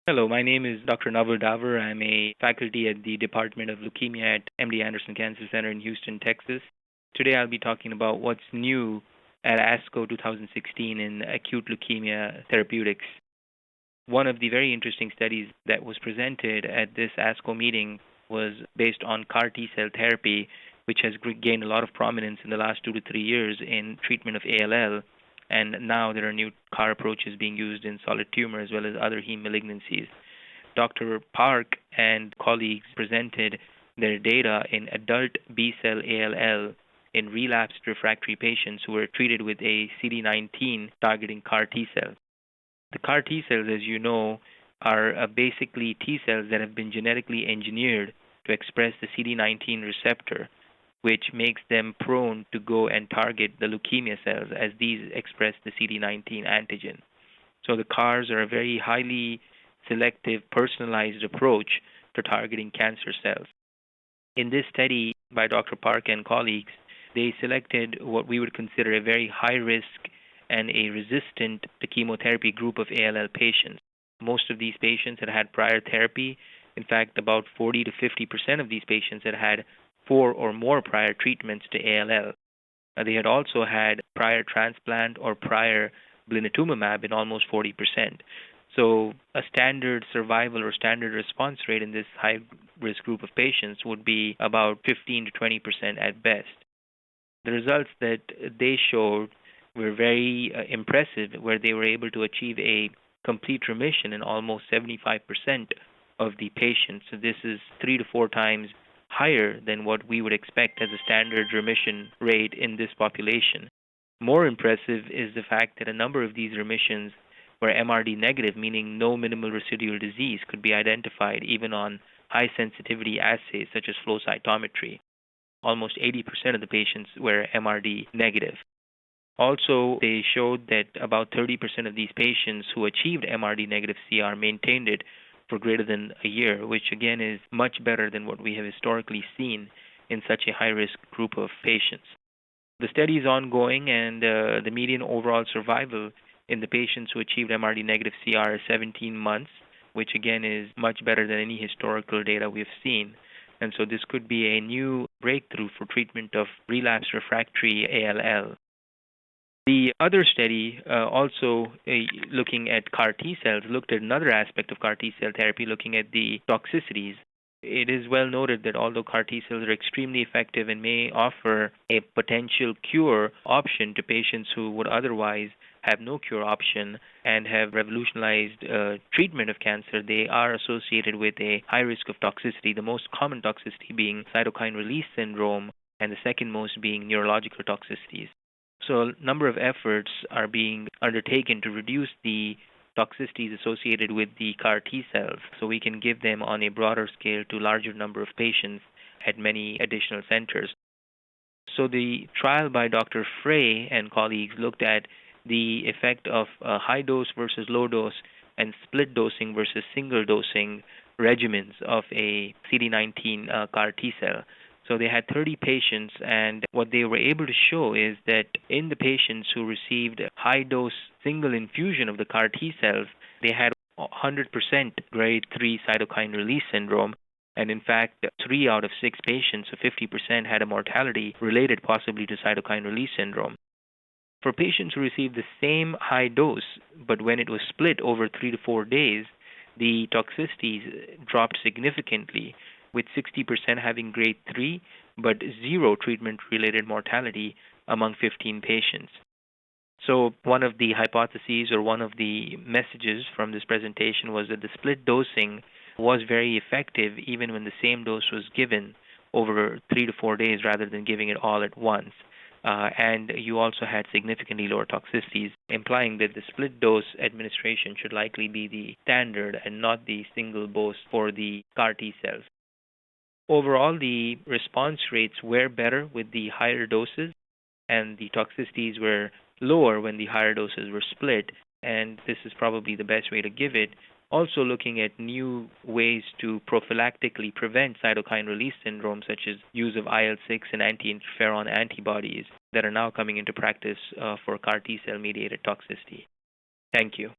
Hello, my name is Dr. Naval Daver. I'm a faculty at the Department of Leukemia at MD Anderson Cancer Center in Houston, Texas. Today I'll be talking about what's new at ASCo 2016 in acute leukemia therapeutics. One of the very interesting studies that was presented at this ASCo meeting was based on CAR T-cell therapy, which has gained a lot of prominence in the last 2 to 3 years in treatment of ALL. And now there are new CAR approaches being used in solid tumor as well as other heme malignancies. Dr. Park and colleagues presented their data in adult B-cell ALL in relapsed refractory patients who were treated with a CD19 targeting CAR T-cell. The CAR T-cells, as you know, are basically T-cells that have been genetically engineered to express the CD19 receptor, which makes them prone to go and target the leukemia cells as these express the CD19 antigen. So the CARs are a very highly selective, personalized approach to targeting cancer cells. In this study by Dr. Park and colleagues, they selected what we would consider a very high risk and a resistant to chemotherapy group of ALL patients. Most of these patients had prior therapy. In fact, about 40 to 50% of these patients had 4 or more prior treatments to ALL. They had also had prior transplant or prior blinatumomab in almost 40%. So a standard survival or standard response rate in this high-risk group of patients would be about 15 to 20% at best. The results that they showed were very impressive, where they were able to achieve a complete remission in almost 75% of the patients. So this is 3 to 4 times higher than what we would expect as a standard remission rate in this population. More impressive is the fact that a number of these remissions were MRD negative, meaning no minimal residual disease could be identified even on high sensitivity assays such as flow cytometry. Almost 80% of the patients were MRD negative. Also, they showed that about 30% of these patients who achieved MRD negative CR maintained it for greater than a year, which again is much better than what we have historically seen in such a high-risk group of patients. The study is ongoing, and the median overall survival in the patients who achieved MRD negative CR is 17 months, which again is much better than any historical data we've seen. And so this could be a new breakthrough for treatment of relapsed refractory ALL. The other study, also looking at CAR T-cells, looked at another aspect of CAR T-cell therapy, looking at the toxicities. It is well noted that although CAR T-cells are extremely effective and may offer a potential cure option to patients who would otherwise have no cure option and have revolutionized treatment of cancer, they are associated with a high risk of toxicity, the most common toxicity being cytokine release syndrome, and the second most being neurological toxicities. So a number of efforts are being undertaken to reduce the toxicities associated with the CAR T-cells so we can give them on a broader scale to a larger number of patients at many additional centers. So the trial by Dr. Frey and colleagues looked at the effect of high dose versus low dose and split dosing versus single dosing regimens of a CD19 CAR T-cell. So they had 30 patients, and what they were able to show is that in the patients who received high-dose single infusion of the CAR T-cells, they had 100% grade 3 cytokine release syndrome, and in fact, 3 out of 6 patients, so 50%, had a mortality related possibly to cytokine release syndrome. For patients who received the same high dose, but when it was split over 3 to 4 days, the toxicities dropped significantly, with 60% having grade 3, but 0 treatment-related mortality among 15 patients. So one of the hypotheses or one of the messages from this presentation was that the split dosing was very effective even when the same dose was given over 3 to 4 days rather than giving it all at once. And you also had significantly lower toxicities, implying that the split dose administration should likely be the standard and not the single dose for the CAR T cells. Overall, the response rates were better with the higher doses, and the toxicities were lower when the higher doses were split, and this is probably the best way to give it. Also looking at new ways to prophylactically prevent cytokine release syndrome, such as use of IL-6 and anti-interferon antibodies that are now coming into practice for CAR T-cell mediated toxicity. Thank you.